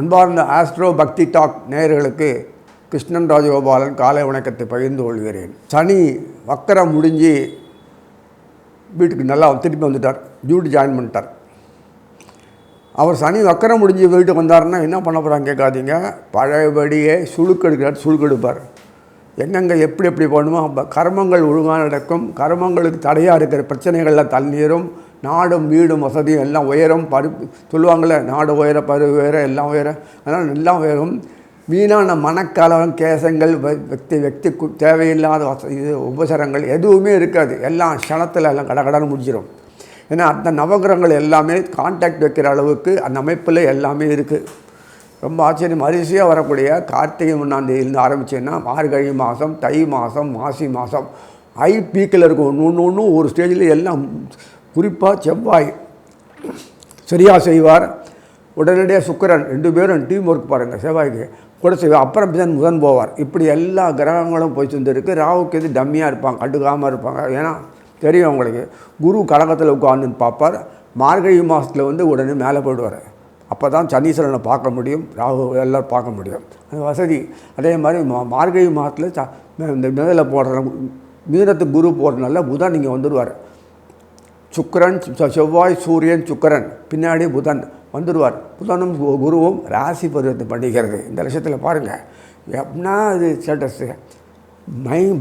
அன்பார்ந்த ஆஸ்ட்ரோ பக்தி டாக் நேயர்களுக்கு கிருஷ்ணன் ராஜகோபாலன் காலை வணக்கத்தை பகிர்ந்து கொள்கிறேன். சனி வக்கரம் முடிஞ்சு வீட்டுக்கு நல்லா திருப்பி வந்துட்டார், டியூட்டி ஜாயின் பண்ணிட்டார். அவர் சனி வக்கரம் முடிஞ்சு வீட்டுக்கு வந்தாருன்னா என்ன பண்ண போகிறாங்க கேட்காதீங்க. பழையபடியே சுழுக்கெடுப்பார். எங்கெங்கே எப்படி பண்ணுமோ கர்மங்கள் ஒழுங்காக நடக்கும். கர்மங்களுக்கு தடையாக இருக்கிற பிரச்சனைகளில் தண்ணீரும் நாடும் வீடும் வசதியும் எல்லாம் உயரும். சொல்லுவாங்கள்ல, நாடு உயர பரு உயர எல்லாம் உயர. அதனால் எல்லாம் உயரும். வீணான மனக்கலவம் கேசங்கள் வெக்தி தேவையில்லாத இது உபசரங்கள் எதுவுமே இருக்காது. எல்லாம் க்ஷணத்தில் எல்லாம் கடகடன்னு முடிச்சிடும். ஏன்னா அந்த நவகிரகங்கள் எல்லாமே கான்டாக்ட் வைக்கிற அளவுக்கு அந்த அமைப்பில் எல்லாமே இருக்குது. ரொம்ப ஆச்சரியம். அரிசியாக வரக்கூடிய கார்த்திகை 1ஆம் தேதியிலேருந்து ஆரம்பிச்சேன்னா மார்கழி மாதம், தை மாதம், மாசி மாதம் பீக்கில் இருக்கும். ஒன்று ஒரு ஸ்டேஜில் எல்லாம். குறிப்பாக செவ்வாய் சரியாக செய்வார். உடனடியாக சுக்கிரன் 2 பேரும் டீம் ஒர்க் பாருங்கள். செவ்வாய்க்கு கூட செய்வார். அப்புறம் புதன் போவார். இப்படி எல்லா கிரகங்களும் போய் சேர்ந்துருக்கு. ராவுக்கு எது டம்மியாக இருப்பாங்க, கண்டுக்காமல் இருப்பாங்க. ஏன்னா தெரியும் அவங்களுக்கு. குரு கடகத்தில் உட்காந்துன்னு பார்ப்பார். மார்கழி மாதத்தில் உடனே மேலே போயிடுவார். அப்போ தான் சனீஸ்வரனை பார்க்க முடியும், ராகு எல்லோரும் பார்க்க முடியும். அது வசதி. அதே மாதிரி மார்கழி மாதத்தில் இந்த மேலே போடுற மீனத்துக்கு குரு போடுறதுனால புதன் இங்கே வந்துடுவார். சுக்கிரன், செவ்வாய், சூரியன், சுக்கிரன், பின்னாடி புதன் வந்துடுவார். புதனும் குருவும் ராசி பரிவர்த்தனை பண்ணிக்கிறது. இந்த லட்சத்தில் பாருங்கள் எப்படின்னா இது ஸ்டேட்டஸு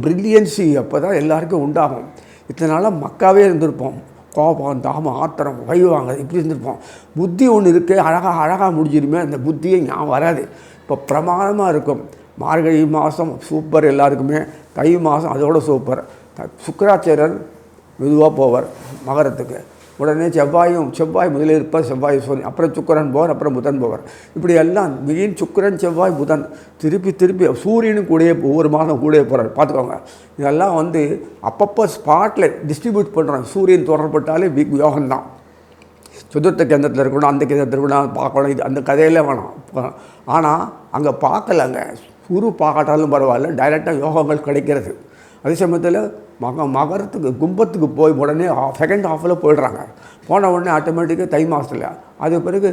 பிரில்லியன்சி அப்போ தான் எல்லாருக்கும் உண்டாகும். இத்தனை நாளாக மக்காவே இருந்திருப்போம். கோபம், தாமம், ஆத்திரம், வைவாங்க இப்படி இருந்திருப்போம். புத்தி ஒன்று இருக்குது, அழகாக முடிஞ்சிருமே. அந்த புத்தியை ஞாபகம் வராது. இப்போ பிரமாதமாக இருக்கும். மார்கழி மாதம் சூப்பர் எல்லாருக்குமே. தை மாதம் அதோட சூப்பர். சுக்கிராச்சாரியர் மெதுவாக போவார் மகரத்துக்கு. உடனே செவ்வாய் முதலில் இருப்பார். செவ்வாய் சூரியன், அப்புறம் சுக்கிரன் போவார், அப்புறம் புதன் போவார். இப்படி எல்லாம் மெயின் சுக்கிரன், செவ்வாய், புதன் திருப்பி சூரியனும் கூட ஒவ்வொரு மாதம் கூட போகிறார். பார்த்துக்கோங்க. இதெல்லாம் அப்பப்போ ஸ்பாட்டில் டிஸ்ட்ரிபியூட் பண்ணுறாங்க. சூரியன் தொடரப்பட்டாலே பிக் யோகம்தான். சுதர்த்த கேந்திரத்தில் இருக்கணும், அந்த கேந்திரத்தில் இருக்கணும், பார்க்கணும். இது அந்த கதையிலே வேணும். ஆனால் அங்கே பார்க்கலங்க. குரு பார்க்காட்டாலும் பரவாயில்ல, டைரெக்டாக யோகங்கள் கிடைக்கிறது. அதே சமயத்தில் மகரத்துக்கு கும்பத்துக்கு போய் உடனே செகண்ட் ஹாஃபில் போயிடுறாங்க. போன உடனே ஆட்டோமேட்டிக்காக தை மாதத்தில் அது பிறகு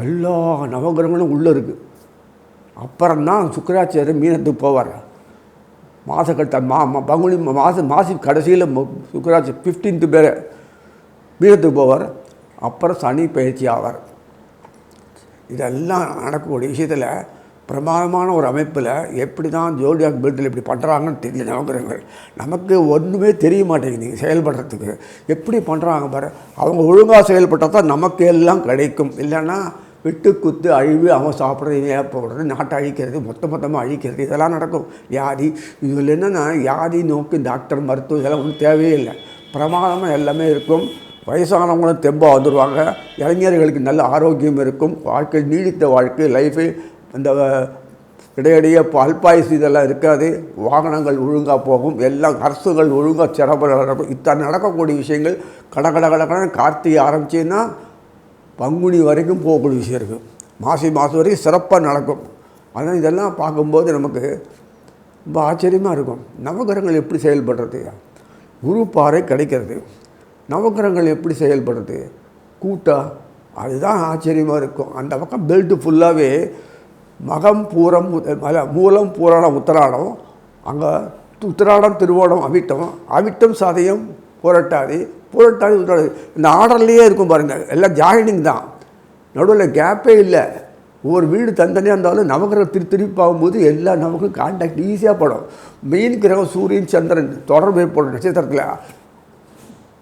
எல்லா நவகிரகங்களும் உள்ளே இருக்குது. அப்புறம்தான் சுக்கிராச்சாரியர் மீனத்துக்கு போவார். பங்குனி மாசி கடைசியில் சுக்கிராச்சாரியர் 15th பேர் மீனத்துக்கு போவார். அப்புறம் சனி பயிற்சி ஆவார். இதெல்லாம் நடக்கக்கூடிய விஷயத்தில் பிரமாதமான ஒரு அமைப்பில் எப்படி தான் ஜோடியாக் பெல்ட்டில் இப்படி பண்ணுறாங்கன்னு தெரியல. நவகிரகங்கள் நமக்கு ஒன்றுமே தெரிய மாட்டேங்குது செயல்படுறதுக்கு. எப்படி பண்ணுறாங்க பாரு. அவங்க ஒழுங்காக செயல்பட்டால் தான் நமக்கு எல்லாம் கிடைக்கும். இல்லைன்னா விட்டு குத்து அழிவு, அவன் சாப்பிட்றது, போடுறது, நாட்டை அழிக்கிறது, மொத்தமாக அழிக்கிறது, இதெல்லாம் நடக்கும். வியாதி இதில் என்னென்னா வியாதி நோக்கு டாக்டர் மருத்துவம் இதெல்லாம் ஒன்றும் தேவையே இல்லை. பிரமாதமாக எல்லாமே இருக்கும். வயசானவங்களும் தெம்பாக வந்துடுவாங்க. இளைஞர்களுக்கு நல்ல ஆரோக்கியம் இருக்கும். வாழ்க்கை நீடித்த வாழ்க்கை லைஃபு. இந்த இடையிடையே அல்பாயுசு இதெல்லாம் இருக்காது. வாகனங்கள் ஒழுங்காக போகும். எல்லாம் அரசுகள் ஒழுங்காக சிறப்பாக நடக்கும். இத்தனை நடக்கக்கூடிய விஷயங்கள் கடகடன்னு கார்த்திகை ஆரம்பிச்சுன்னா பங்குனி வரைக்கும் போகக்கூடிய விஷயம் இருக்குது. மாசி மாதம் வரைக்கும் சிறப்பாக நடக்கும். அதனால் இதெல்லாம் பார்க்கும்போது நமக்கு ரொம்ப ஆச்சரியமாக இருக்கும். நவகிரகங்கள் எப்படி செயல்படுறது, குரு பாறை கிடைக்கிறது, நவகிரகங்கள் எப்படி செயல்படுறது கூட்டா, அதுதான் ஆச்சரியமாக இருக்கும். அந்த பக்கம் பெல்ட்டு ஃபுல்லாகவே மகம் பூரம் மூலம் பூராடம் உத்திராடம், அங்கே உத்திராடம் திருவோணம் அவிட்டம் சதயம் புரட்டாதி உத்திராடி இந்த ஆர்டர்லேயே இருக்கும் பாருங்கள். எல்லாம் ஜாயினிங் தான், நடுவில் கேப்பே இல்லை. ஒவ்வொரு வீடு தனித்தனியாக இருந்தாலும் நவகிரகம் திருப்பி ஆகும்போது எல்லா நமக்கும் கான்டாக்ட் ஈஸியாக படும். மெயின் கிரகம் சூரியன் சந்திரன் தொடர்பு ஏற்படும் நட்சத்திரத்தில்.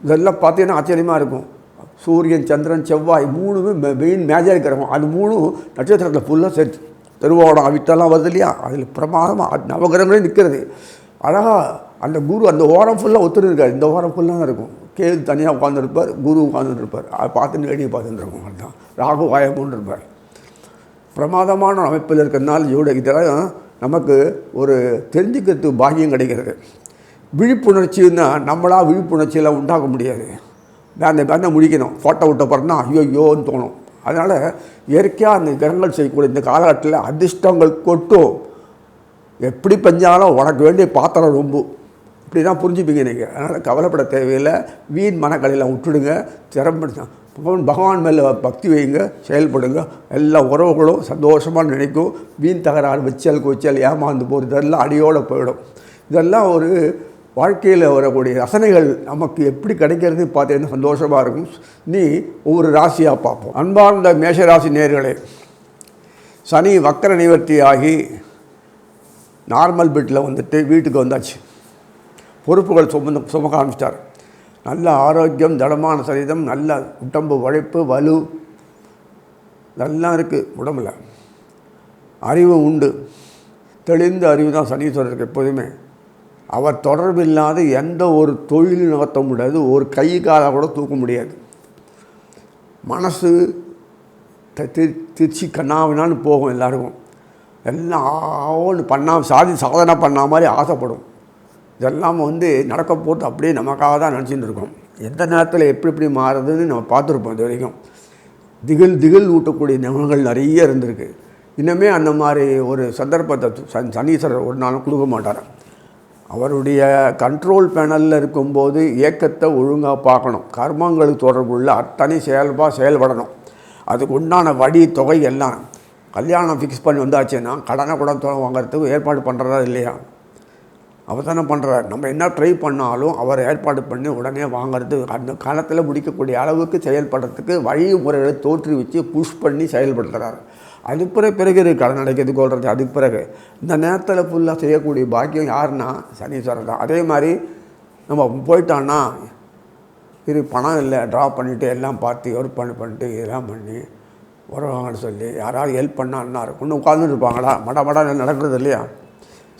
இதெல்லாம் பார்த்தீங்கன்னா ஆச்சரியமாக இருக்கும். சூரியன், சந்திரன், செவ்வாய் 3மே மெயின் மேஜர் கிரகம். அது 3 நட்சத்திரத்தில் ஃபுல்லாக சேர்த்து திருவோணம் அவிட்டெல்லாம் வருது இல்லையா, அதில் பிரமாதமாக நவகிரகங்களே நிற்கிறது. அழகாக அந்த குரு அந்த ஓரம் ஃபுல்லாக ஒத்துருக்காரு. இந்த ஓரம் ஃபுல்லாக தான் இருக்கும். கேது தனியாக உட்காந்துருப்பார், குரு உட்காந்துருப்பார். அதை பார்த்துட்டு வேடிக்கை பார்த்துருக்கும். அதுதான் ராகு வாயமுன்னு இருப்பார். பிரமாதமான அமைப்பில் இருக்கிறதுனால இதெல்லாம் நமக்கு ஒரு தெரிஞ்சுக்கிறதுக்கு பாக்கியம் கிடைக்கிறது. விழிப்புணர்ச்சின்னா நம்மளாக விழிப்புணர்ச்சியெல்லாம் உண்டாக்க முடியாது. வேண்டாம் முடிக்கணும். ஃபோட்டோ விட்ட பிறகுனா ஐயோன்னு தோணும். அதனால் இயற்கையாக அந்த கிரகங்கள் செய்யக்கூடிய இந்த காலகட்டத்தில் அதிர்ஷ்டங்கள் கொட்டும். எப்படி பஞ்சாலும் உனக்கு வேண்டிய பாத்திரம் ரொம்ப இப்படி தான் புரிஞ்சுப்பீங்க நீங்கள். அதனால் கவலைப்பட தேவையில்லை. வீண் மனக்கலையில் விட்டுடுங்க. பகவான் மேலே பக்தி வைங்க, செயல்படுங்க. எல்லா உறவுகளும் சந்தோஷமாக நினைக்கும். வீண் தகராறு வச்சல் ஏமாந்து போகிறது இதெல்லாம் அடியோடு போயிடும். இதெல்லாம் ஒரு வாழ்க்கையில் வரக்கூடிய ரசனைகள் நமக்கு எப்படி கிடைக்கிறது பார்த்தீங்கன்னா சந்தோஷமாக இருக்கும். நீ ஒவ்வொரு ராசியாக பார்ப்போம். அன்பார்ந்த மேஷராசி நேயர்களே, சனி வக்கர நிவர்த்தி ஆகி நார்மல் பெட்டில் வந்துட்டு வீட்டுக்கு வந்தாச்சு. பொறுப்புகள் சுமக்க ஆரம்பிச்சிட்டார். நல்ல ஆரோக்கியம், தடமான சரீரம், நல்ல உடம்பு உழைப்பு, வலு நல்லா இருக்குது உடம்புல. அறிவு உண்டு. தெளிந்த அறிவு தான் சனீஸ்வரருக்கு எப்போதுமே. அவர் தொடர்பு இல்லாத எந்த ஒரு தொழிலும் நகர்த்த முடியாது. ஒரு கை காலாக கூட தூக்க முடியாது. மனசு திருச்சி கண்ணாவினான்னு போகும். எல்லாருக்கும் எல்லாம் ஒன்று சாதனை பண்ண மாதிரி ஆசைப்படும். இதெல்லாம் நடக்க போட்டு அப்படியே நமக்காக தான் நினச்சிட்டு இருக்கோம். எந்த நேரத்தில் எப்படி மாறுதுன்னு நம்ம பார்த்துருப்போம். இது வரைக்கும் திகில் ஊட்டக்கூடிய நிகழ்வுகள் நிறைய இருந்திருக்கு. இன்னுமே அந்த மாதிரி ஒரு சந்தர்ப்பத்தை சனீஸ்வரர் ஒரு நாளும் கொடுக்க மாட்டார். அவருடைய கண்ட்ரோல் பேனலில் இருக்கும்போது இயக்கத்தை ஒழுங்காக பார்க்கணும். கர்மங்களுக்கு தொடர்புள்ள அத்தனை செயல்படணும். அதுக்கு உண்டான வடி தொகை எல்லாம் கல்யாணம் ஃபிக்ஸ் பண்ணி வந்தாச்சுன்னா கடனை கூட வாங்கிறதுக்கு ஏற்பாடு பண்ணுறதா இல்லையா? அவர் தானே பண்ணுறார். நம்ம என்ன ட்ரை பண்ணாலும் அவர் ஏற்பாடு பண்ணி உடனே வாங்கிறது, அந்த காலத்தில் முடிக்கக்கூடிய அளவுக்கு செயல்படுறதுக்கு வழிமுறைகளை தோற்றுவித்து புஷ் பண்ணி செயல்படுத்துகிறார். அதுக்கு பிறகு கடன் அடைக்கிறது கொள்வது. அதுக்கு பிறகு இந்த நேரத்தில் ஃபுல்லாக செய்யக்கூடிய பாக்கியம் யாருன்னா சனீஸ்வரர் தான். அதே மாதிரி நம்ம போயிட்டோன்னா இது பணம் இல்லை, ட்ரா பண்ணிவிட்டு எல்லாம் பார்த்து ஒர்க் பண்ணிட்டு இதெல்லாம் பண்ணி வருவாங்கன்னு சொல்லி யாராவது ஹெல்ப் பண்ணான்னா ஒன்று உட்காந்துட்டு இருப்பாங்களா? மட நடக்கிறது இல்லையா?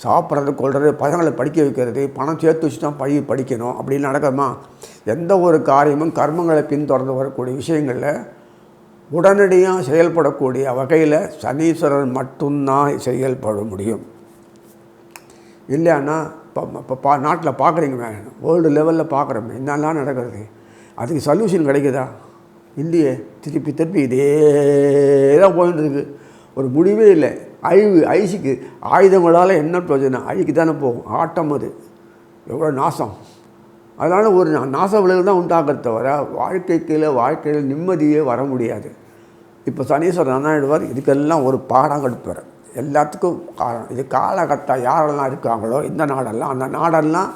சாப்பிட்றது கொள்வது, பசங்களை படிக்க வைக்கிறது, பணம் சேர்த்து வச்சு தான் படிக்கணும் அப்படின்னு நடக்குமா? எந்த ஒரு காரியமும் கர்மங்களை பின்தொடர்ந்து வரக்கூடிய விஷயங்களில் உடனடியாக செயல்படக்கூடிய வகையில் சனீஸ்வரர் மட்டும்தான் செயல்பட முடியும். இல்லைன்னா இப்போ நாட்டில் பார்க்குறீங்க, வேர்ல்டு லெவலில் பார்க்குறோமே என்னெல்லாம் நடக்கிறது. அதுக்கு சொல்யூஷன் கிடைக்குதா? இல்லையே. திருப்பி இதே தான் போயிட்டு இருக்குது. ஒரு முடிவே இல்லை. ஐசிக்கு ஆயுதங்களால் என்ன பிரயோஜனம்? அழிக்கு தானே போகும். ஆட்டம் அது எவ்வளோ நாசம். அதனால் ஒரு நாச விளைவு தான் உண்டாகிறத தவிர வாழ்க்கையில் நிம்மதியே வர முடியாது. இப்போ சனீஸ்வரர் நன்னாயிடுவார். இதுக்கெல்லாம் ஒரு பாடம் கடுப்பார். எல்லாத்துக்கும் காரணம் இது. காலகட்டம் யாரெல்லாம் இருக்காங்களோ இந்த நாடெல்லாம் அந்த நாடெல்லாம்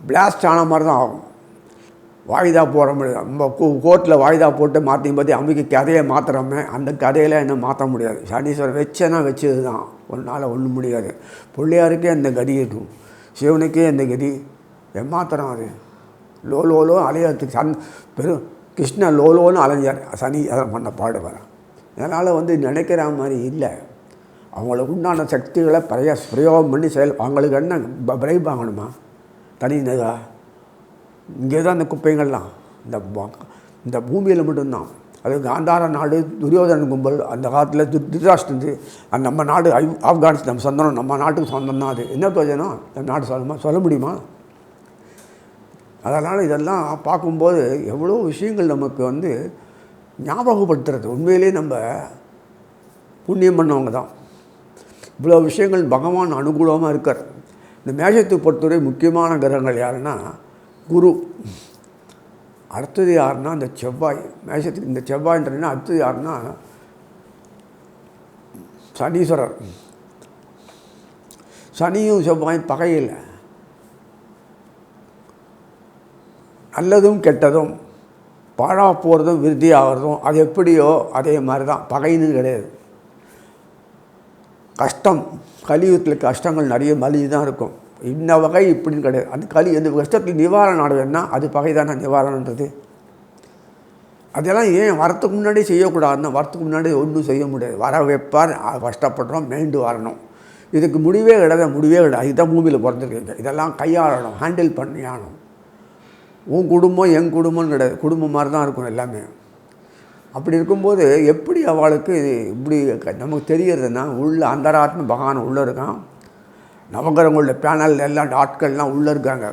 பிளாஸ்ட் ஆன மாதிரி தான் ஆகும். வாய்தா போட முடியாது. நம்ம கோர்ட்டில் வாய்தா போட்டு மாற்றி அம்பிக்கு கதையை மாற்றுறோமே, அந்த கதையில் என்ன மாற்ற முடியாது. சனீஸ்வரர் வச்சேன்னா வச்சது தான். ஒன்றால் ஒன்றும் முடியாது. பிள்ளையாருக்கே அந்த கதி இருக்கும், சிவனுக்கே அந்த கதி. ஏமாத்திரம் அது. லோலோ அலையறதுக்கு பெரும் கிருஷ்ண லோலோன்னு அலைஞ்சார். சனி அதை பண்ண பாடுவார். அதனால் நினைக்கிற மாதிரி இல்லை. அவங்களுக்கு உண்டான சக்திகளை பிரயோகம் பண்ணி அவங்களுக்கு என்ன பிரைப் வாங்கணுமா? தனி நகா இங்கே தான் இந்த குப்பைங்கள்லாம் இந்த பூமியில் மட்டும்தான். அது காந்தார நாடு, துரியோதன கும்பல் அந்த காலத்தில் திருதராஷ்டிரந்து நம்ம நாடு ஆப்கானிஸ்தான் நம்ம சொந்தம், நம்ம நாட்டுக்கு சொந்தம் தான். அது என்ன பிரயோஜனம்? இந்த நாடு சொல்ல முடியுமா? அதனால் இதெல்லாம் பார்க்கும்போது எவ்வளோ விஷயங்கள் நமக்கு ஞாபகப்படுத்துறது. உண்மையிலே நம்ம புண்ணியம் பண்ணவங்க தான். இவ்வளோ விஷயங்கள் பகவான் அனுகூலமாக இருக்கார். இந்த மேஷத்தை பொறுத்தவரை முக்கியமான கிரகங்கள் யாருன்னா குரு. அடுத்தது யாருன்னா இந்த செவ்வாய். மேஷத்துக்கு இந்த செவ்வாய்ன்றதுன்னா அடுத்தது யாருன்னா சனீஸ்வரர். சனியும் செவ்வாயும் பகையில் நல்லதும் கெட்டதும் பாழா போகிறதும் விருத்தி ஆகிறதும் அது எப்படியோ அதே மாதிரி தான். பகைன்னு கிடையாது. கஷ்டம், கலியுகத்தில் கஷ்டங்கள் நிறைய மலி தான் இருக்கும். இந்த வகை இப்படின்னு கிடையாது. அந்த அந்த கஷ்டத்தில் நிவாரணம் ஆடுவேன்னா அது பகை தானே நிவாரணன்றது. அதெல்லாம் ஏன் வரத்துக்கு முன்னாடி செய்யக்கூடாதுன்னா, வரத்துக்கு முன்னாடி ஒன்றும் செய்ய முடியாது. வர வைப்பார், கஷ்டப்படுறோம், மீண்டு வரணும். இதுக்கு முடிவே கிடையாது. இதுதான் பூமியில் பிறந்திருக்கீங்க. இதெல்லாம் கையாளணும், ஹேண்டில் பண்ணி ஆகணும். உன் குடும்பம் என் குடும்பம்னு கிடையாது. குடும்பம் மாதிரி தான் இருக்கும் எல்லாமே. அப்படி இருக்கும்போது எப்படி அவளுக்கு இப்படி நமக்கு தெரிகிறதுனா, உள்ள அந்தராத்ம பகவான் உள்ளே இருக்கான். நவகிரகங்களோட பேனல் எல்லாம் ஆட்கள்லாம் உள்ளே இருக்காங்க.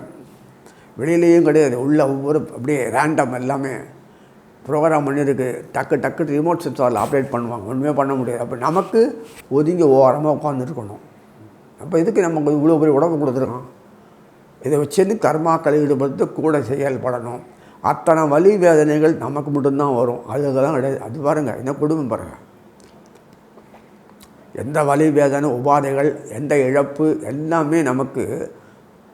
வெளியிலேயும் கிடையாது. உள்ள ஒவ்வொரு அப்படியே ரேண்டம் எல்லாமே ப்ரோக்ராம் பண்ணியிருக்கு. டக்கு ரிமோட் சென்சாரில் ஆப்ரேட் பண்ணுவாங்க. ஒன்றுமே பண்ண முடியாது. அப்போ நமக்கு ஒதுங்கி ஓரமாக உட்காந்துருக்கணும். அப்போ இதுக்கு நமக்கு இவ்வளோ பெரிய உடம்பு கொடுத்துருக்கோம். இதை வச்சுருந்து கர்மாக்களை ஈடுபடுத்த கூட செயல்படணும். அத்தனை வலி வேதனைகள் நமக்கு மட்டும்தான் வரும். அதுக்கெல்லாம் கிடையாது. அது பாருங்கள் என்ன குடும்பம் பாருங்கள். எந்த வலி வேதனை உபாதைகள் எந்த இழப்பு எல்லாமே நமக்கு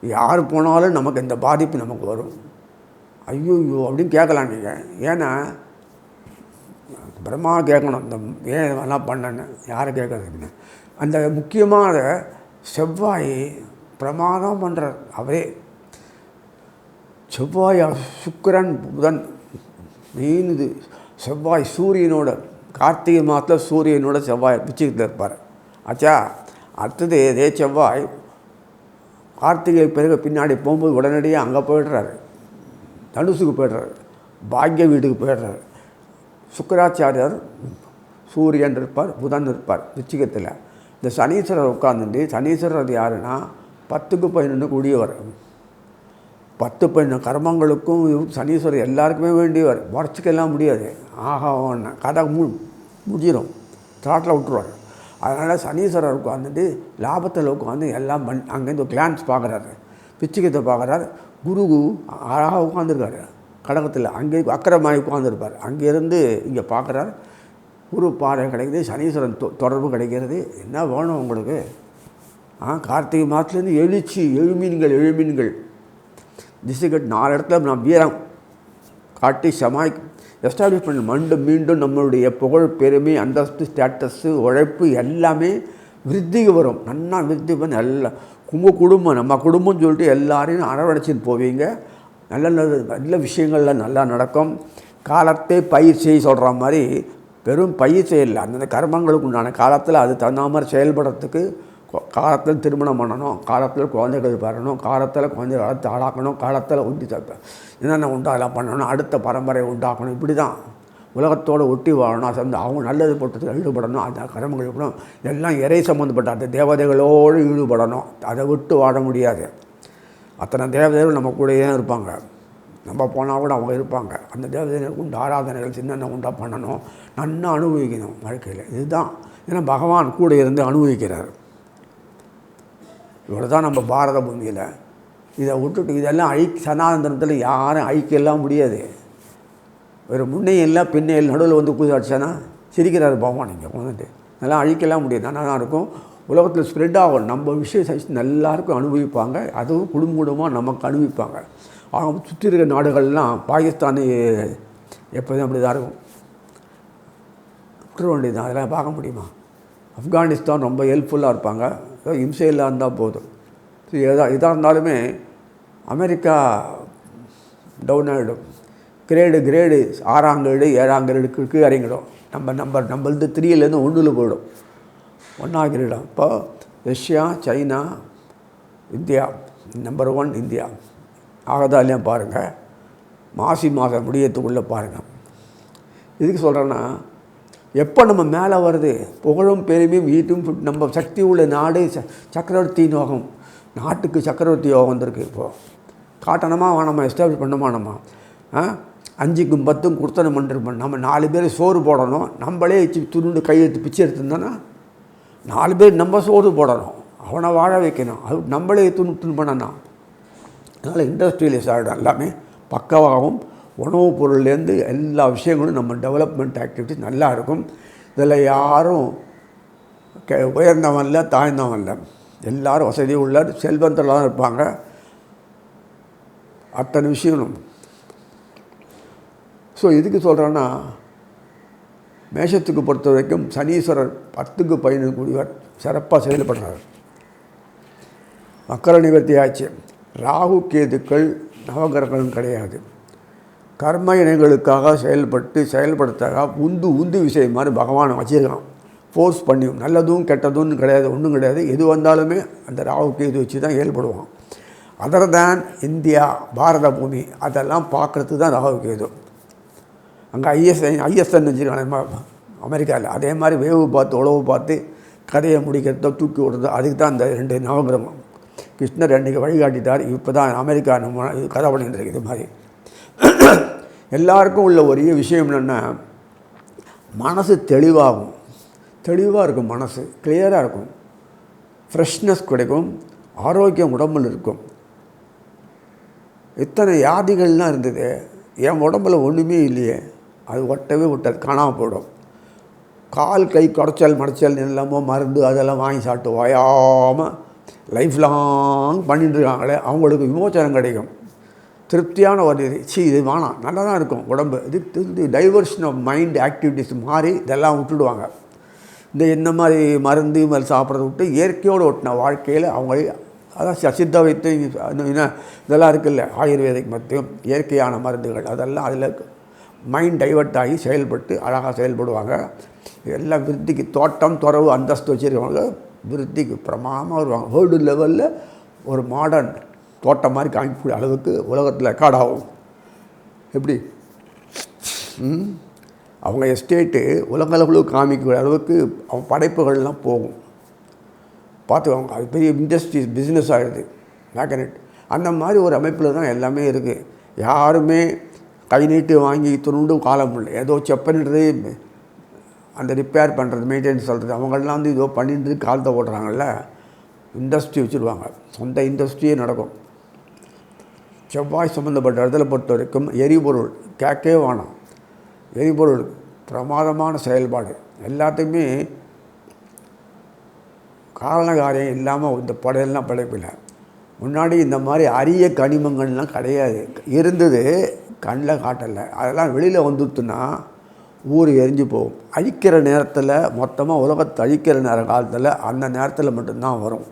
யார் போனாலும் நமக்கு இந்த பாதிப்பு நமக்கு வரும். ஐயோ அப்படின்னு கேட்கலாம் நீங்கள். ஏன்னா பிரம்மா கேட்கணும் இந்த ஏன் இதெல்லாம் பண்ணேன்னு. யாரை கேட்குறதுன்னு அந்த முக்கியமான செவ்வாய் பிரமாதம் பண்ணுறார். அவரே செவ்வாய் சுக்கிரன் புதன் மெயின் இது. செவ்வாய் சூரியனோட கார்த்திகை மாதத்தில் சூரியனோட செவ்வாய் பிச்சுக்கிட்டு இருப்பார். ஆச்சா அடுத்தது இதே செவ்வாய் கார்த்திகை பிறகு பின்னாடி போகும்போது உடனடியாக அங்கே போய்டுறாரு, தனுசுக்கு போய்டுறாரு, பாக்ய வீட்டுக்கு போய்டுறாரு. சுக்கராச்சாரியர் சூரியன் இருப்பார், புதன் இருப்பார் விச்சிகத்தில். இந்த சனீஸ்வரர் உட்காந்துட்டு, சனீஸ்வரர் அது யாருன்னா 10க்கு 11 கூடியவர். 10-12 கர்மங்களுக்கும் சனீஸ்வரர் எல்லாருக்குமே வேண்டியவர். உடச்சிக்கலாம் முடியாது. ஒன்று கதை முடிஞ்சிடும், தாட்டில் விட்டுருவார். அதனால் சனீஸ்வரர் உட்காந்துட்டு லாபத்தில் உட்காந்து எல்லாம் அங்கேருந்து கிளான்ஸ் பார்க்குறாரு, பிச்சுக்கத்தை பார்க்குறாரு. குரு அழகாக உட்காந்துருக்காரு கடகத்தில், அங்கே அக்கரமாகி உட்காந்துருப்பார். அங்கேருந்து இங்கே பார்க்குறாரு. குரு பாறை கிடைக்குது, சனீஸ்வரன் தொடர்பு கிடைக்கிறது. என்ன வேணும் உங்களுக்கு? கார்த்திகை மாதத்துலேருந்து எழுமீன்கள் திசைகட் 4 இடத்துல நான் வீரம் காட்டி எஸ்டாப்ளிஷ் பண்ண மீண்டும் நம்மளுடைய புகழ் பெருமை அந்தஸ்து ஸ்டேட்டஸ்ஸு உழைப்பு எல்லாமே விருத்திக்கு வரும். நல்லா விருத்தி பண்ணி எல்லாம் உங்கள் குடும்பம் நம்ம குடும்பம்னு சொல்லிட்டு எல்லாரையும் அரவணைச்சின்னு போவீங்க. நல்ல விஷயங்கள்லாம் நல்லா நடக்கும். காலத்தை பயிர் செய்ய சொல்கிற மாதிரி வெறும் பயிர் செய்யலை, அந்தந்த கர்மங்களுக்கு உண்டான காலத்தில் அது தகுந்த மாதிரி செயல்படுறதுக்கு காலத்தில் திருமணம் பண்ணணும், காலத்தில் குழந்தைகள் பெறணும், காலத்தில் குழந்தைகள் வளர்த்து ஆளாக்கணும், காலத்தில் ஒட்டி என்னென்ன உண்டோ அதெல்லாம் பண்ணணும், அடுத்த பரம்பரை உண்டாக்கணும். இப்படி தான் உலகத்தோடு ஒட்டி வாழணும். அது அவங்க நல்லது போட்டதுக்கு ஈடுபடணும். அந்த கர்மங்கள் இருக்கணும். எல்லாம் இறை சம்மந்தப்பட்ட அந்த தேவதைகளோடு ஈடுபடணும். அதை விட்டு வாழ முடியாது. அத்தனை தேவதைகள் நம்ம கூடயே இருப்பாங்க. நம்ம போனால் கூட அவங்க இருப்பாங்க. அந்த தேவதைகளுக்கு உண்டு ஆராதனைகள் சின்ன உண்டா பண்ணணும், நன்னா அனுபவிக்கணும் வாழ்க்கையில். இதுதான். ஏன்னா பகவான் கூட இருந்து அனுபவிக்கிறார். இவ்வளோ தான் நம்ம பாரத பூமியில். இதை விட்டுட்டு இதெல்லாம் சனாதனத்தில் யாரும் அழிக்கலாம் முடியாது. ஒரு முன்னையும் இல்லை பின்னையில் நடுவில் வந்து புது அடிச்சானா சிரிக்கிறார் பகவான். இங்கே வந்துட்டு அதெல்லாம் அழிக்கலாம் முடியாது. நல்லா இருக்கும். உலகத்தில் ஸ்ப்ரெட் ஆகும். நம்ம விஷயம் எல்லாருக்கும் அனுபவிப்பாங்க. அதுவும் குடும்பமாக நமக்கு அனுபவிப்பாங்க. அவங்க சுற்றி இருக்கிற நாடுகள்லாம் பாகிஸ்தானு எப்போதும் அப்படி தான் இருக்கும். விட்டுற வேண்டியது தான். அதெல்லாம் பார்க்க முடியுமா? ஆப்கானிஸ்தான் ரொம்ப ஹெல்ப்ஃபுல்லாக இருப்பாங்க. இம்சையில் இருந்தால் போதும். எதாக இருந்தாலுமே அமெரிக்கா டவுன் ஆகிடும். கிரேடு 6ஆம் கிரேடு 7ஆம் கிரேடுக்கு இறங்கிடும். நம்மளது 3லேருந்து 1 போயிடும். 1ஆம் கிரேடம். இப்போ Russia, China, India number 1 India ஆகதாலையும் பாருங்கள். மாதம் முடியத்துக்குள்ளே பாருங்கள். இதுக்கு சொல்கிறேன்னா, எப்போ நம்ம மேலே வருது புகழும் பெருமையும் ஈட்டும் நம்ம சக்தி உள்ள நாடு சக்கரவர்த்தி யோகம். நாட்டுக்கு சக்கரவர்த்தி யோகம் வந்திருக்கு. இப்போது காட்டணுமா வேணாமா, எஸ்டாப்ளிஷ் பண்ணமானோமா? 5க்கும் 10க்கும் கொடுத்தன பண்ணிருப்போம். நம்ம 4 பேர் சோறு போடணும். நம்மளே துருண்டு கையெழுத்து பிச்சை எடுத்துருந்தோன்னா 4 பேர் நம்ம சோறு போடணும், அவனை வாழ வைக்கணும். அது நம்மளே துணு பண்ணணும். அதனால் இண்டஸ்ட்ரியலைஸ் ஆகிடும். எல்லாமே பக்கவாகவும் உணவுப் பொருள்லேருந்து எல்லா விஷயங்களும் நம்ம டெவலப்மெண்ட் ஆக்டிவிட்டிஸ் நல்லா இருக்கும். இதில் யாரும் உயர்ந்தவன் இல்லை தாழ்ந்தவன் இல்லை, எல்லோரும் வசதி உள்ள செல்வந்தெல்லாம் இருப்பாங்க. அத்தனை விஷயம். ஸோ இதுக்கு சொல்கிறேன்னா, மேஷத்துக்கு பொறுத்த வரைக்கும் சனீஸ்வரர் 10க்கு 11 கூடியவர் சிறப்பாக செயல்படுறார். மக்கர நிவர்த்தி ஆச்சு. ராகு கேதுக்கள் நவகிரகங்களும் கிடையாது. கர்ம இணைகளுக்காக செயல்படுத்தாக உந்து விஷயம் மாதிரி பகவானை வச்சுருக்கான். ஃபோர்ஸ் பண்ணி நல்லதும் கெட்டதும் கிடையாது, ஒன்றும் கிடையாது. எது வந்தாலுமே அந்த ராகு கேது வச்சு தான் செயல்படுவான். அதர் தேன் இந்தியா, பாரத பூமி அதெல்லாம் பார்க்குறதுக்கு தான் ராகு கேது. அங்கே ஐஎஸ்என் வச்சுருக்காங்க அமெரிக்காவில். அதே மாதிரி வேவு பார்த்து உழவு பார்த்து கதையை முடிக்கிறதோ தூக்கி விடுறதோ அதுக்கு தான் அந்த 2 நவகிரகம். கிருஷ்ணர் அன்றைக்கி வழிகாட்டிட்டார். இப்போ தான் அமெரிக்கா நம்ம கதை பண்ணிட்டு இருக்கு. இது மாதிரி எல்லாருக்கும் உள்ள ஒரே விஷயம் என்னென்னா, மனசு தெளிவாக இருக்கும். மனசு கிளியராக இருக்கும். ஃப்ரெஷ்னஸ் கிடைக்கும். ஆரோக்கியம் உடம்பில் இருக்கும். இத்தனை வியாதிகள்லாம் இருந்தது. என் உடம்புல ஒன்றுமே இல்லையே, அது ஒட்டவே விட்டாது, காணாமல் போயிடும். கால் கை குடைச்சல் மடைச்சல் எல்லாமோ மருந்து அதெல்லாம் வாங்கி சாப்பிட்டு ஓயாமல் லைஃப் லாங் பண்ணிட்டு இருக்காங்களே, அவங்களுக்கு விமோச்சனம் கிடைக்கும். திருப்தியான ஒரு இது வேணாம், நல்லா தான் இருக்கும் உடம்பு. இது டைவர்ஷன் ஆஃப் மைண்ட் ஆக்டிவிட்டிஸ் மாதிரி இதெல்லாம் விட்டுடுவாங்க. இந்த மாதிரி மருந்து மாதிரி சாப்பிட்றத விட்டு இயற்கையோடு ஒட்டின வாழ்க்கையில் அவங்க அதான் சித்த வைத்து இதெல்லாம் இருக்குல்ல, ஆயுர்வேதிக் மருத்துவம், இயற்கையான மருந்துகள், அதெல்லாம் அதில் மைண்ட் டைவர்ட் ஆகி செயல்பட்டு அழகாக செயல்படுவாங்க. எல்லாம் விருத்திக்கு தோட்டம் துறவு அந்தஸ்து வச்சுருக்கவங்க விருத்திக்கு பிரமாதமாக வருவாங்க. வேர்ல்டு லெவலில் ஒரு மாடர்ன் தோட்டம் மாதிரி காமிக்கக்கூடிய அளவுக்கு உலகத்தில் ரெக்கார்ட் ஆகும். எப்படி அவங்க எஸ்டேட்டு உலகளவில் காமிக்கக்கூடிய அளவுக்கு அவங்க படைப்புகள்லாம் போகும். பார்த்துக்கோங்க, அது பெரிய இண்டஸ்ட்ரி பிஸ்னஸ் ஆகிடுது மேக்னெட். அந்த மாதிரி ஒரு அமைப்பில் தான் எல்லாமே இருக்குது. யாருமே கை நீட்டு வாங்கி துணுண்டு காலம் இல்லை. ஏதோ செப்பன்றது அந்த ரிப்பேர் பண்ணுறது மெயின்டெனன்ஸ் சொல்கிறது அவங்களாம் வந்து ஏதோ பண்ணிட்டு காலத்தை ஓட்டுறாங்கல்ல. இண்டஸ்ட்ரி வச்சுருவாங்க, சொந்த இண்டஸ்ட்ரியே நடக்கும். செவ்வாய் சம்மந்தப்பட்ட இடத்துல பொறுத்த வரைக்கும் எரிபொருள் கேட்கவே வேணாம். எரிபொருள் பிரமாதமான செயல்பாடு. எல்லாத்துக்குமே காரணகாரியம் இல்லாமல் இந்த படையெல்லாம் படைப்பில்லை. முன்னாடி இந்த மாதிரி அரிய கனிமங்கள்லாம் கிடையாது, இருந்தது, கண்ணில் காட்டலை. அதெல்லாம் வெளியில் வந்துட்டுன்னா ஊர் எரிஞ்சு போகும். அழிக்கிற நேரத்தில் மொத்தமாக உலகத்தை அழிக்கிற காலத்தில் அந்த நேரத்தில் மட்டும்தான் வரும்.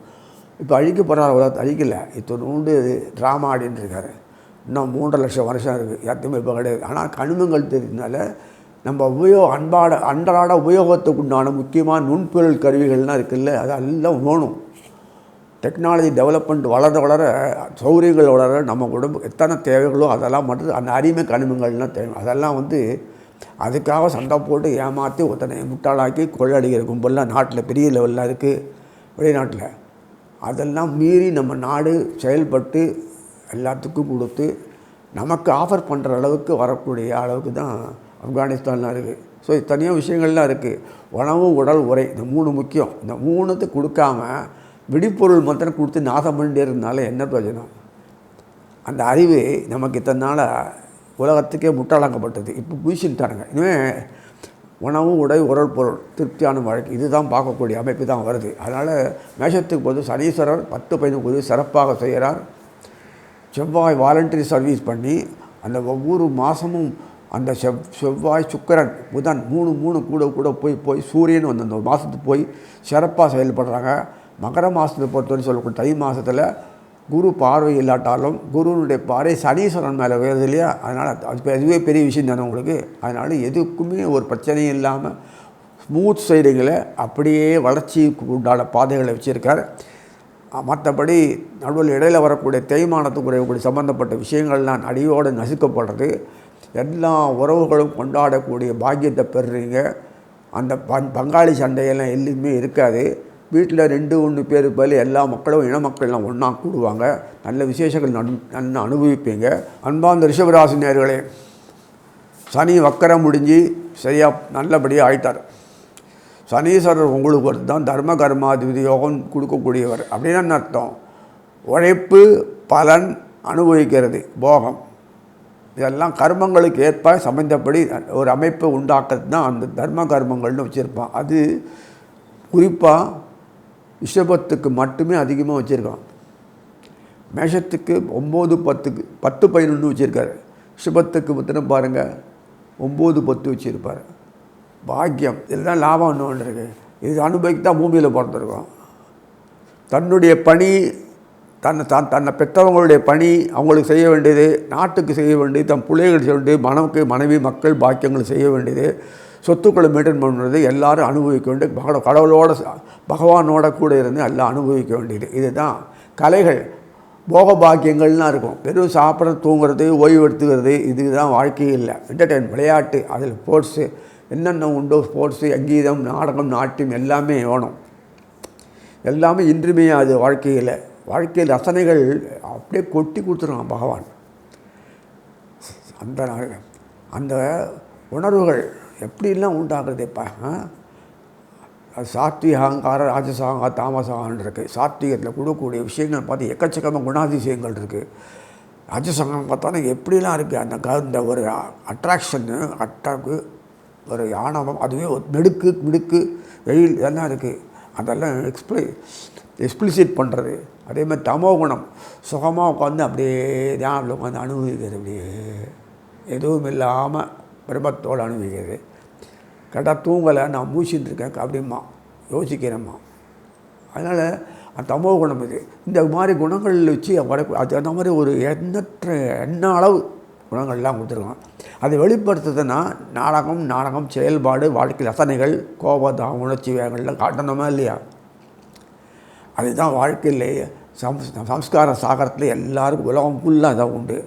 இப்போ அழிக்கப்படுற உலகத்தை அழிக்கலை. இப்போ நூண்டு ட்ராமா ஆடின்னு இருக்காரு. இன்னும் 3.5 லட்சம் வருஷம் இருக்குது, எத்தமே இப்போ கிடையாது. ஆனால் கனிமங்கள் தெரிஞ்சதுனால நம்ம அன்றாட உபயோகத்துக்கு உண்டான முக்கியமான நுண்பொருள் கருவிகள்லாம் இருக்குல்ல, அதெல்லாம் வேணும். டெக்னாலஜி டெவலப்மெண்ட் வளர சௌகரியங்கள் வளர நம்ம உடம்பு எத்தனை தேவைகளோ அதெல்லாம் மட்டும் அந்த அடிமை கனிமங்கள்லாம் தேவை. அதெல்லாம் வந்து அதுக்காக சண்டை போட்டு ஏமாற்றி ஒருத்தனை முட்டாளாக்கி கொள்ளடிக்கிற கும்பல்லாம் நாட்டில் பெரிய லெவலில் இருக்குது, வெளிநாட்டில். அதெல்லாம் மீறி நம்ம நாடு செயல்பட்டு எல்லாத்துக்கும் கொடுத்து நமக்கு ஆஃபர் பண்ணுற அளவுக்கு வரக்கூடிய அளவுக்கு தான் ஆப்கானிஸ்தான்லாம் இருக்குது. ஸோ தனியாக விஷயங்கள்லாம் இருக்குது. உணவு, உடல், உரை, இந்த 3 முக்கியம். இந்த 3த்தை கொடுக்காம வெடிப்பொருள் மாத்திரம் கொடுத்து நாசம் பண்ணிட்டே இருந்தால என்ன பிரயோஜனம்? அந்த அறிவு நமக்கு இத்தனை நாளாக உலகத்துக்கே முட்டாளாக்கப்பட்டது. இப்போ பூசிட்டானுங்க. இனிமேல் உணவு, உடை, உடல், பொருள், திருப்தியான வாழ்க்கை இதுதான் பார்க்கக்கூடிய அமைப்பு தான் வருது. அதனால் மேஷத்துக்கு போது சனீஸ்வரர் 10-15 உதவி சிறப்பாக செய்கிறார். செவ்வாய் வாலண்டரி சர்வீஸ் பண்ணி அந்த ஒவ்வொரு மாதமும் அந்த செவ்வாய், சுக்கிரன், புதன் 3 கூட போய் சூரியன் வந்து அந்த மாதத்துக்கு போய் சிறப்பாக செயல்படுறாங்க. மகர மாதத்தை பொறுத்தவரை சொல்லக்கூடிய தை மாதத்தில் குரு பார்வை இல்லாட்டாலும் குருனுடைய பார்வை சனீஸ்வரன் மேலே வருது இல்லையா? அதனால் அதுவே பெரிய விஷயம் தானே உங்களுக்கு. அதனால் எதுக்குமே ஒரு பிரச்சனையும் இல்லாமல் ஸ்மூத் சைடுகளை அப்படியே வளர்ச்சிக்கு உண்டான பாதைகளை வச்சுருக்கார். மற்றபடி நடுவில் இடையில் வரக்கூடிய தேய்மானத்துக்கு குறையக்கூடிய சம்மந்தப்பட்ட விஷயங்கள்லாம் அடியோடு நசுக்கப்படுறது. எல்லா உறவுகளும் கொண்டாடக்கூடிய பாக்கியத்தை பெறுறீங்க. அந்த பங்காளி சண்டையெல்லாம் எதுவுமே இருக்காது. வீட்டில் 2-1 பேர் பதில் எல்லா மக்களும் இன மக்கள்லாம் ஒன்றா கூடுவாங்க. நல்ல விசேஷங்கள் நல்லா அனுபவிப்பீங்க. அன்பார்ந்த ரிஷபராசி நேயர்களே, சனி வக்கரம் முடிஞ்சு சரியாக நல்லபடியாக ஆயிட்டார். சனீஸ்வரர் உங்களுக்கு ஒரு தான் தர்ம கர்மாதிபதி யோகம் கொடுக்கக்கூடியவர். அப்படின்னு என்ன அர்த்தம்? உழைப்பு பலன் அனுபவிக்கிறது போகம், இதெல்லாம் கர்மங்களுக்கு ஏற்ப சம்பந்தப்படி ஒரு அமைப்பை உண்டாக்குறது தான் அந்த தர்ம கர்மங்கள்னு வச்சுருப்பான். அது குறிப்பாக ரிஷபத்துக்கு மட்டுமே அதிகமாக வச்சுருக்கான். மேஷத்துக்கு 9, 10, 11 வச்சுருக்காரு. ரிஷபத்துக்கு பத்திரம் பாருங்கள் 9, 10 வச்சுருப்பார். பாக்கியம் இதெல்லாம் லாபம் ஒன்று இருக்குது. இது அனுபவித்தான் பூமியில் பிறந்திருக்கோம். தன்னுடைய பணி தன்னை பெற்றவங்களுடைய பணி, அவங்களுக்கு செய்ய வேண்டியது, நாட்டுக்கு செய்ய வேண்டியது, தன் பிள்ளைகள் செய்ய வேண்டியது, மனைவி மக்கள் பாக்கியங்கள் செய்ய வேண்டியது, சொத்துக்களை மெயின்டைன் பண்ணுறது எல்லோரும் அனுபவிக்க வேண்டியது. கடவுளோட பகவானோட கூட இருந்து எல்லாம் அனுபவிக்க வேண்டியது. இதுதான் கலைகள், போக பாக்கியங்கள்லாம் இருக்கும். வெறும் சாப்பிட்றது, தூங்குறது, ஓய்வு எடுத்துக்கிறது இதுதான் வாழ்க்கையே இல்லை. என்டர்டெயின், விளையாட்டு, அதில் ஸ்போர்ட்ஸு என்னென்ன உண்டோ, ஸ்போர்ட்ஸு, சங்கீதம், நாடகம், நாட்டியம் எல்லாமே வேணும். எல்லாமே இன்றியமையாது வாழ்க்கையில் ரசனைகள் அப்படியே கொட்டி கொடுத்துருவான் பகவான். அந்த உணர்வுகள் எப்படிலாம் உண்டாக்குறதுப்பா? அது சாத்விக அகங்காரம், ராஜசாகம், தாமசாகம்னு இருக்குது. சாத்விகத்தில் கொடுக்கக்கூடிய விஷயங்கள் பார்த்து எக்கச்சக்கமாக குணாதிசயங்கள் இருக்குது. ராஜசங்கம் பார்த்தோன்னா எப்படிலாம் இருக்குது அந்த ஒரு அட்ராக்ஷன்னு அட்டாக்கு ஒரு ஆணவம், அதுவே ஒரு மிடுக்கு வெயில் இதெல்லாம் இருக்குது. அதெல்லாம் எக்ஸ்பிளிசிட் பண்ணுறது. அதே மாதிரி தமோ குணம் சுகமாக உட்காந்து அப்படியே தியானத்தில் உட்காந்து அனுபவிக்கிறது. அப்படியே எதுவும் இல்லாமல் பிரம்மத்தோடு அனுபவிக்கிறது. கரெக்டாக தூங்கலை, நான் மூச்சின்னு இருக்கேன் அப்படிமா யோசிக்கிறேம்மா. அதனால் அந்த தமோ குணம் இது. இந்த மாதிரி குணங்கள் வச்சு அது அந்த மாதிரி ஒரு எண்ண அளவு குணங்கள்லாம் கொடுத்துருக்கோம். அதை வெளிப்படுத்துதுன்னா நாடகம் செயல்பாடு, வாழ்க்கை ரசனைகள், கோபம், உணர்ச்சி வேகங்கள்லாம் காட்டணுமா இல்லையா? அதுதான் வாழ்க்கையிலே சம்ஸ்கார சாகரத்தில் எல்லாருக்கும் உலகம் ஃபுல்லாக தான் உண்டு.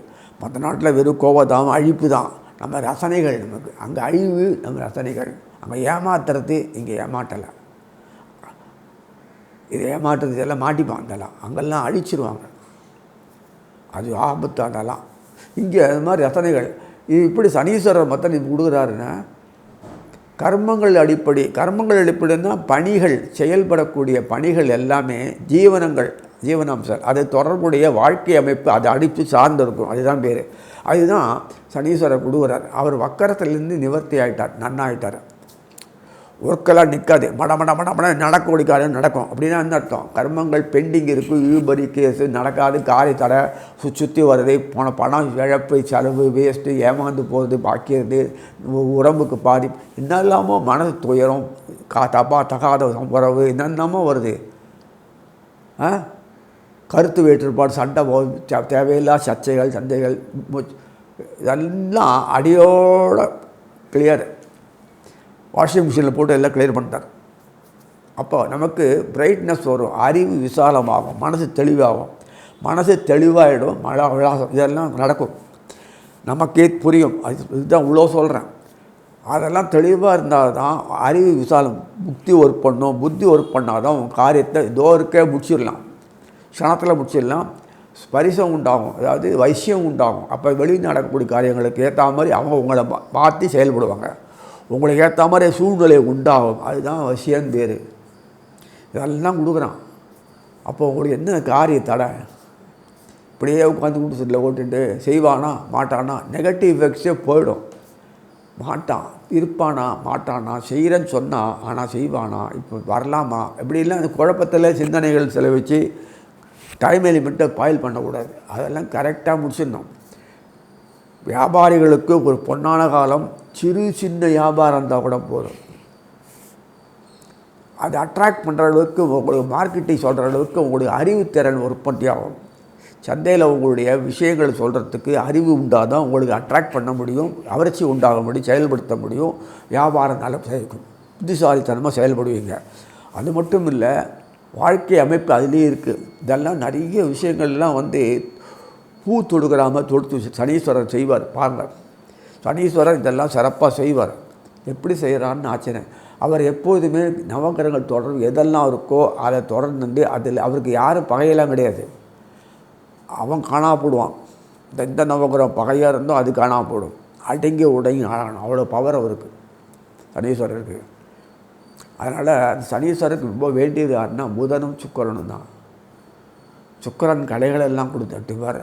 மற்ற நாட்டில் வெறும் கோபம் அழிப்பு தான். நம்ம ரசனைகள், நமக்கு அங்கே அழிவு, நம்ம ரசனைகள். அங்கே ஏமாத்துறது, இங்கே ஏமாட்டலை. இது ஏமாற்றுறது எல்லாம் மாட்டிப்பான். அதெல்லாம் அங்கெல்லாம் அழிச்சிருவாங்க. அது ஆபத்து. அதெல்லாம் இங்கே அது மாதிரி ரசனைகள். இது இப்படி சனீஸ்வரர் மொத்தம் நீ கொடுக்குறாருன்னா கர்மங்கள் அடிப்படைன்னா பணிகள், செயல்படக்கூடிய பணிகள் எல்லாமே ஜீவனாம்சம். அது தொடர்புடைய வாழ்க்கை அமைப்பு, அதை அடித்து சார்ந்திருக்கும். அதுதான் பேர். அதுதான் சனீஸ்வரர் கொடுக்குறார். அவர் வக்கரத்திலேருந்து நிவர்த்தி ஆகிட்டார், நன்னாயிட்டார். ஒர்க்கெல்லாம் நிற்காது, மட நடக்கக்கூடிய காரியம் நடக்கும். அப்படின்னா என்ன அர்த்தம்? கர்மங்கள் பெண்டிங் இருக்குது, இழுபறி கேஸு நடக்காது, காரி தடை, சுற்றி வர்றது, போன பணம் இழப்பு, செலவு, வேஸ்ட்டு, ஏமாந்து போகிறது, பாக்கிறது, உடம்புக்கு பாதிப்பு, என்னெல்லாமோ மனசு துயரம், தகாத உறவு, என்னென்னமோ வருது. கருத்து வேற்றுப்பாடு, சண்டை, தேவையில்லா சந்தைகள் இதெல்லாம் அடியோட கிளியர். வாஷிங் மிஷினில் போட்டு எல்லாம் கிளியர் பண்ணிட்டார். அப்போ நமக்கு பிரைட்னஸ் வரும், அறிவு விசாலமாகும், மனசு தெளிவாகிடும், மழை விளாசம் இதெல்லாம் நடக்கும். நமக்கே புரியும். இதுதான் இவ்வளோ சொல்கிறேன். அதெல்லாம் தெளிவாக இருந்தால் தான் அறிவு விசாலம். புத்தி ஒர்க் பண்ணும். புத்தி ஒர்க் பண்ணால் தான் உங்கள் காரியத்தை தோருக்கே முடிச்சிடலாம், க்ஷணத்தில் முடிச்சிடலாம். ஸ்பரிசம் உண்டாகும், அதாவது வைசியம் உண்டாகும். அப்போ வெளியே நடக்கக்கூடிய காரியங்களுக்கு ஏற்ற மாதிரி அவங்க உங்களை பார்த்து செயல்படுவாங்க. உங்களுக்கு ஏற்ற மாதிரி சூழ்நிலை உண்டாகும். அதுதான் வசியம் பேர். இதெல்லாம் கொடுக்குறான். அப்போ உங்களுக்கு என்ன காரிய தடை? இப்படியே உட்காந்து கூட்டத்தில் ஓட்டுட்டு செய்வானா மாட்டானா, நெகட்டிவ் எஃபெக்ட்ஸே போயிடும். மாட்டானா செய்கிறேன்னு சொன்னால் ஆனால் செய்வானா, இப்போ வரலாமா, இப்படிலாம் அந்த குழப்பத்தில் சிந்தனைகள் செலவச்சு டைம் எலிமெண்ட்டை பாயில் பண்ணக்கூடாது. அதெல்லாம் கரெக்டாக முடிச்சிடணும். வியாபாரிகளுக்கு ஒரு பொன்னான காலம், சின்ன வியாபாரம் இருந்தால் கூட போதும். அதை அட்ராக்ட் பண்ணுற அளவுக்கு உங்களுக்கு மார்க்கெட்டிங் சொல்கிற அளவுக்கு உங்களுடைய அறிவுத்திறன் உற்பத்தி ஆகும். சந்தையில் உங்களுடைய விஷயங்கள் சொல்கிறதுக்கு அறிவு உண்டாக தான் உங்களுக்கு அட்ராக்ட் பண்ண முடியும், அவர்ச்சி உண்டாக முடியும், செயல்படுத்த முடியும். வியாபாரம் நல்லா செயல்படும், புத்திசாலித்தனமாக செயல்படுவீங்க. அது மட்டும் இல்லை, வாழ்க்கை அமைப்பு அதுலேயே இருக்குது. இதெல்லாம் நிறைய விஷயங்கள்லாம் பூ தொடுக்கிறாமல் தொடுத்து சனீஸ்வரர் செய்வார். பாருங்கள், சனீஸ்வரர் இதெல்லாம் சிறப்பாக செய்வார். எப்படி செய்கிறான்னு ஆச்சரியம். அவர் எப்போதுமே நவகிரகங்கள் தொடர்பு எதெல்லாம் இருக்கோ அதை தொடர்ந்து அதில் அவருக்கு யாரும் பகையெல்லாம் கிடையாது. அவன் காணாப்படுவான். எந்த நவகிரகம் பகையாக இருந்தோ அது காணாப்படும். அடங்கி ஆகணும், அவ்வளோ பவர் அவருக்கு, சனீஸ்வரருக்கு. அதனால் அந்த சனீஸ்வரருக்கு ரொம்ப வேண்டியது யாருன்னா புதனும் சுக்கிரனும் தான். சுக்கிரன் கலைகளெல்லாம் கொடுத்துட்டுவார்.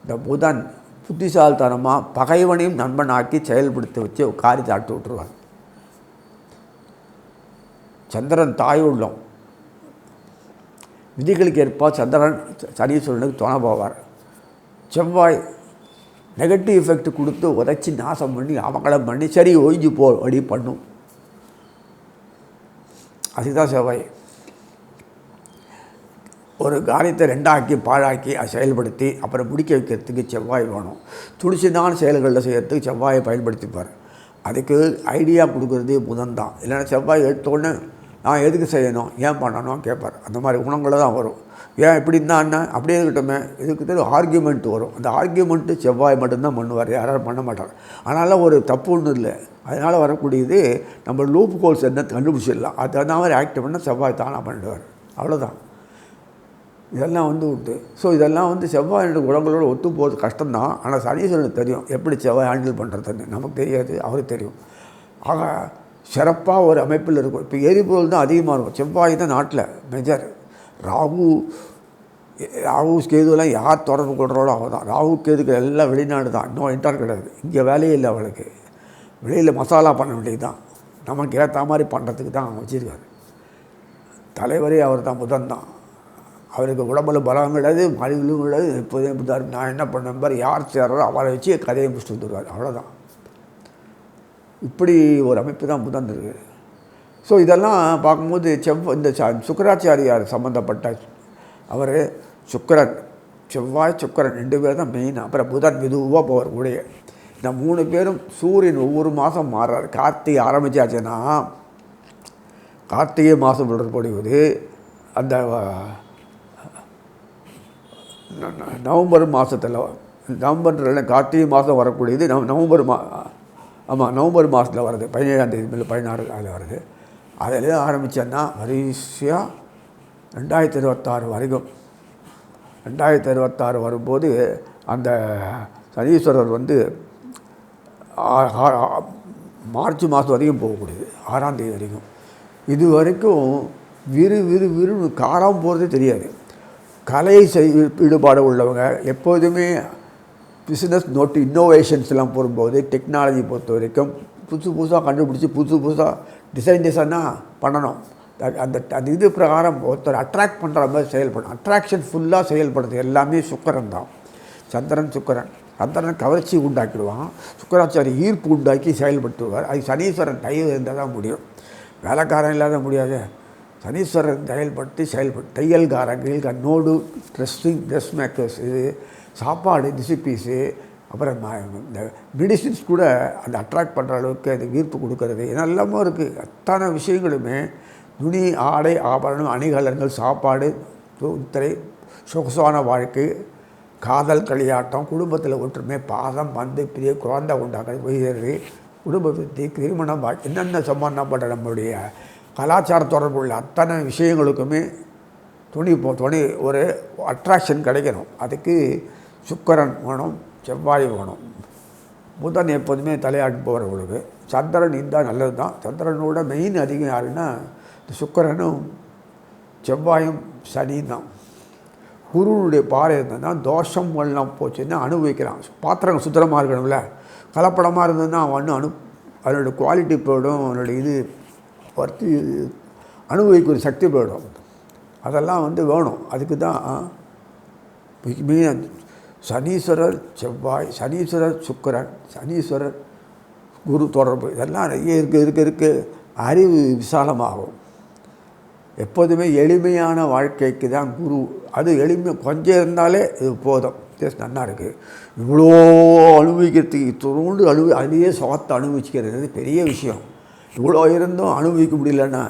இந்த புதன் புத்திசாலித்தனமாக பகைவனையும் நண்பனாக்கி செயல்படுத்தி வச்சு காரியத்தை ஆட்டி விட்டுருவார். சந்திரன் தாய் உள்ளம், விதிகளுக்கு ஏற்ப சந்திரன் சனீஸ்வரனுக்கு துணை போவார். செவ்வாய் நெகட்டிவ் எஃபெக்ட் கொடுத்து உதச்சி நாசம் பண்ணி அவங்களம் பண்ணி சரி ஒழிஞ்சு அப்படி பண்ணும். அதுதான் செவ்வாய். ஒரு காரியத்தை ரெண்டாக்கி பாழாக்கி அதை செயல்படுத்தி அப்புறம் முடிக்க வைக்கிறதுக்கு செவ்வாய் வேணும். துடிச்சுதான் செயல்களில் செய்கிறதுக்கு செவ்வாயை பயன்படுத்திப்பார். அதுக்கு ஐடியா கொடுக்குறதே புதன் தான். இல்லைன்னா செவ்வாய் எடுத்தோடனே நான் எதுக்கு செய்யணும், ஏன் பண்ணணும் கேட்பார். அந்த மாதிரி குணங்களை தான் வரும். ஏன் இப்படி இருந்தால் என்ன, அப்படியே இருக்கட்டுமே, இதுக்கு தெரியும் ஆர்கியூமெண்ட் வரும். அந்த ஆர்கியூமெண்ட்டு செவ்வாய் மட்டும்தான் பண்ணுவார், யாரும் பண்ண மாட்டார். அதனால் ஒரு தப்பு ஒன்றும் இல்லை. அதனால் வரக்கூடியது நம்ம லூப் ஹோல்ஸ் என்ன கண்டுபிடிச்சிடலாம். அது அந்த மாதிரி ஆக்டிவ் பண்ணால் செவ்வாய் தானாக பண்ணிடுவார். அவ்வளோதான். இதெல்லாம் உண்டு. ஸோ இதெல்லாம் செவ்வாயோட குணங்களோடு ஒத்து போகிறது கஷ்டம்தான். ஆனால் சனீஸ்வரனுக்கு தெரியும் எப்படி செவ்வாய் ஹேண்டில் பண்ணுறதுன்னு. நமக்கு தெரியாது, அவருக்கு தெரியும். ஆக சிறப்பாக ஒரு அமைப்பில் இருக்கும். இப்போ எரிபொருள் தான் அதிகமாக இருக்கும். செவ்வாய் தான் நாட்டில் மெஜர். ராகு ராகு கேதுலாம் யார் தொடர்பு கொள்கிறாளோ அவள் தான். ராகு கேதுக்கு எல்லாம் வெளிநாடு தான், இன்னும் இன்டர் கிடையாது. இங்கே வேலையே இல்லை அவளுக்கு. வெளியில் மசாலா பண்ண வேண்டியது தான், நமக்கு ஏற்ற மாதிரி பண்ணுறதுக்கு தான் வச்சுருக்காரு. தலைவரே அவர் தான், புதன் தான். அவருக்கு உடம்புல பலம் கிடையாது, மலிவிலும் கிடையாது. எப்போதும் இப்படி நான் என்ன பண்ண பாரு, யார் சேர்றோ அவரை வச்சு கதையை முடிச்சுட்டு வந்துடுவார், அவ்வளோதான். இப்படி ஒரு அமைப்பு தான் புதன் இருக்குது. ஸோ இதெல்லாம் பார்க்கும்போது இந்த சுக்கராச்சாரியார் சம்மந்தப்பட்ட அவர் சுக்கரன், செவ்வாய் சுக்கரன் 2 பேர் தான் மெயின். அப்புறம் புதன் மெதுவாக போவார் கூடிய. இந்த 3 பேரும் சூரியன் ஒவ்வொரு மாதம் மாறுறார். கார்த்திகை ஆரம்பித்தாச்சுன்னா கார்த்திகை மாதம் விடப்படுவது அந்த நவம்பர் மாதத்தில், நவம்பர் கார்த்திகை மாதம் வரக்கூடியது நவம்பர் மாதத்தில் வருது. 17ஆம் தேதி மேலே 16 அதில் வருது. அதில் ஆரம்பித்தேன்னா வரிசையாக 2026 வரைக்கும். 2026 வரும்போது அந்த சனீஸ்வரர் மார்ச் மாதம் வரைக்கும் போகக்கூடியது, 6ஆம் தேதி வரைக்கும். இது வரைக்கும் விறு காலம் போகிறதே தெரியாது. கலை ஈடுபாடு உள்ளவங்க எப்போதுமே பிஸ்னஸ் நோட்டு இன்னோவேஷன்ஸ்லாம் போகும்போது டெக்னாலஜி பொறுத்த வரைக்கும் புதுசாக கண்டுபிடிச்சி புதுசாக டிசைனாக பண்ணணும். அந்த இது பிரகாரம் ஒருத்தர் அட்ராக்ட் பண்ணுற மாதிரி செயல்படும். அட்ராக்ஷன் ஃபுல்லாக செயல்படுறது எல்லாமே சுக்கரன் தான். சந்திரன் கவர்ச்சி உண்டாக்கிடுவான், சுக்கராச்சாரி ஈர்ப்பு உண்டாக்கி செயல்படுத்துவார். அது சனீஸ்வரன் தயவு இருந்தால் தான் முடியும், வேலைக்காரன் இல்லாத முடியாது. சனீஸ்வரன் தையல்காரங்க, நோடு, ட்ரெஸ் மேக்கர்ஸ், இது சாப்பாடு, டிசிப்பீஸு, அப்புறம் இந்த மெடிசின்ஸ் கூட அந்த அட்ராக்ட் பண்ணுற அளவுக்கு அது ஈர்ப்பு கொடுக்கறது இதெல்லாமும் இருக்குது. அத்தனை விஷயங்களுமே துணி, ஆடை, ஆபரணம், அணிகலன்கள், சாப்பாடு, இத்தனை சொகுசான வாழ்க்கை, காதல், களியாட்டம், குடும்பத்தில் ஒற்றுமை, பாசம், பந்து, பிரிய, குழந்தை உண்டாக்குறது, உயர்வு, குடும்ப விருத்தி, திருமணம், என்னென்ன சம்பந்தப்பட்ட நம்மளுடைய கலாச்சார தொடர்புள்ள அத்தனை விஷயங்களுக்குமே துணி ஒரு அட்ராக்ஷன் கிடைக்கணும். அதுக்கு சுக்கரன் வேணும், செவ்வாய் வேணும். புதன் எப்போதுமே தலையாட்டு போகிறவங்களுக்கு. சந்திரன் இருந்தால் நல்லது தான். சந்திரனோட மெயின் அதிகம் யாருன்னா இந்த சுக்கரனும் செவ்வாயும் சனியும் தான். குருவுடைய பாறை இருந்ததுன்னா தோஷம் எல்லாம் போச்சுன்னா அனுபவிக்கிறான். பாத்திரங்கள் சுத்தமாக இருக்கணும்ல, கலப்படமாக இருந்ததுன்னா அவன் அதனுடைய குவாலிட்டி போயிடும், அவனுடைய இது வர்த்தி அனுபவிக்கிற சக்தி போயிடும். அதெல்லாம் வேணும். அதுக்கு தான் மெயின் சனீஸ்வரர் செவ்வாய், சனீஸ்வரர் சுக்கரன், சனீஸ்வரர் குரு தொடர்பு, இதெல்லாம் நிறைய இருக்க அறிவு விசாலமாகும். எப்போதுமே எளிமையான வாழ்க்கைக்கு தான் குரு. அது எளிமை கொஞ்சம் இருந்தாலே இது போதும், நல்லா இருக்குது. இவ்வளோ அனுபவிக்கிறதுக்கு தொடர்ந்து அதிலேயே சுகத்தை அனுபவிச்சுக்கிறது பெரிய விஷயம். இவ்வளோ இருந்தும் அனுபவிக்க முடியலன்னா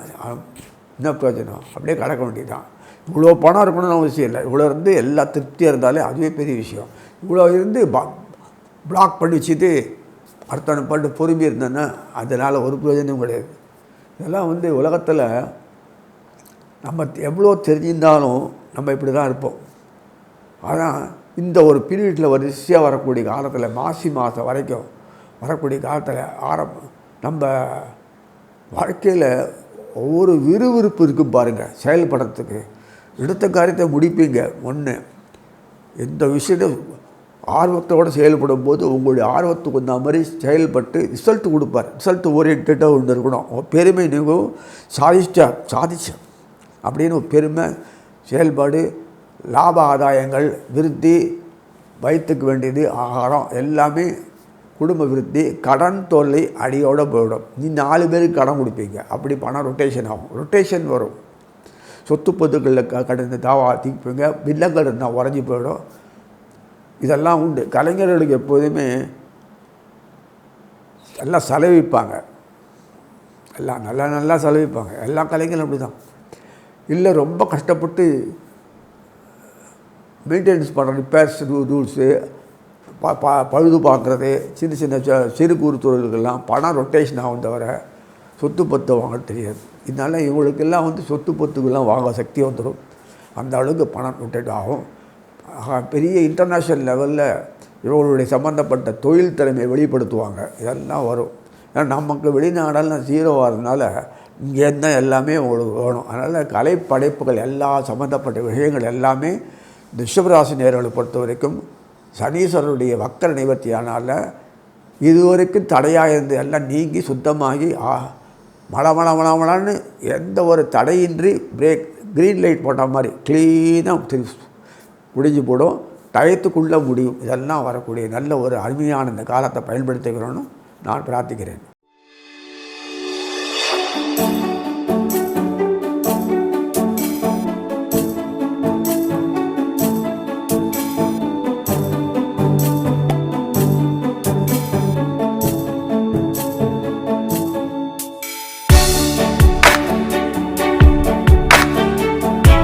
என்ன பிரயோஜனம்? அப்படியே கடக்க வேண்டியதுதான். இவ்வளோ பணம் இருக்கணும்னு அவசியம் இல்லை. இவ்வளோ இருந்து எல்லா திருப்தியாக இருந்தாலே அதுவே பெரிய விஷயம். இவ்வளோ இருந்து பிளாக் பண்ணி வச்சுட்டு அர்த்தம் பண்ணிட்டு பொறுமையாக இருந்தேன்னா அதனால் ஒரு பிரயோஜனமும் கிடையாது. இதெல்லாம் உலகத்தில் நம்ம எவ்வளோ தெரிஞ்சிருந்தாலும் நம்ம இப்படி தான் இருப்போம். ஆனால் இந்த ஒரு பீரியடில் வரிசையாக வரக்கூடிய காலத்தில் மாசி மாதம் வரைக்கும் வரக்கூடிய காலத்தில் நம்ம வாழ்க்கையில் ஒவ்வொரு விறுவிறுப்பு இருக்கும் பாருங்கள். செயல்படுறதுக்கு எடுத்த காரியத்தை முடிப்பீங்க. ஒன்று, எந்த விஷயத்தை ஆர்வத்தோடு செயல்படும் போது உங்களுடைய ஆர்வத்துக்கு வந்த மாதிரி செயல்பட்டு ரிசல்ட் கொடுப்பார். ரிசல்ட் ஓரியன்டாக ஒன்று இருக்கணும். பெருமை நீங்கள் சாதிச்சேன் அப்படின்னு ஒரு பெருமை, செயல்பாடு, லாப ஆதாயங்கள், விருத்தி, வயிற்றுக்கு வேண்டியது, ஆகாரம் எல்லாமே, குடும்ப விருத்தி, கடன் தொல்லை அடியோடு போயிடும். நீ 4 பேருக்கு கடன் கொடுப்பீங்க. அப்படி பணம் ரொட்டேஷன் ஆகும், ரொட்டேஷன் வரும். சொத்து பொத்துக்களில் கடந்து தீப்பீங்க. பில்லங்கள் இருந்தால் உறைஞ்சி போயிடும். இதெல்லாம் உண்டு. கலைஞர்களுக்கு எப்போதுமே எல்லாம் செலவிப்பாங்க, எல்லாம் நல்லா செலவிப்பாங்க. எல்லா கலைஞர்களும் அப்படி தான். இல்லை ரொம்ப கஷ்டப்பட்டு மெயின்டெனன்ஸ் பண்ணுற ரிப்பேர்ஸ் ரூல்ஸு, பழுது பார்க்குறது, சின்ன சிறு குறு தொழில்கள்லாம் பணம் ரொட்டேஷன் ஆகும் தவிர சொத்து பத்து வாங்க தெரியாது. இதனால் இவங்களுக்கெல்லாம் சொத்து பத்துக்கெல்லாம் வாங்க சக்தி வந்துடும். அந்த அளவுக்கு பணம் ரொட்டேட் ஆகும். பெரிய இன்டர்நேஷ்னல் லெவலில் இவங்களுடைய சம்மந்தப்பட்ட தொழில் திறமையை வெளிப்படுத்துவாங்க. இதெல்லாம் வரும். ஏன்னா நமக்கு வெளிநாடெல்லாம் ஜீரோவாக இருந்தனால இங்கே தான் எல்லாமே உங்களுக்கு வேணும். அதனால் கலைப்படைப்புகள் எல்லா சம்மந்தப்பட்ட விஷயங்கள் எல்லாமே ரிஷபராசி நேயர்களை பொறுத்த வரைக்கும் சனீஸ்வரருடைய வக்கர நிவர்த்தியானால் இதுவரைக்கும் தடையாக இருந்து எல்லாம் நீங்கி சுத்தமாகி மளமளன்னு எந்த ஒரு தடையின்றி க்ரீன் லைட் போட்ட மாதிரி க்ளீனாக முடிஞ்சு போடும், டயத்துக்குள்ளே முடியும். இதெல்லாம் வரக்கூடிய நல்ல ஒரு அருமையான இந்த காலத்தை பயன்படுத்திக்கிறோன்னு நான் பிரார்த்திக்கிறேன்.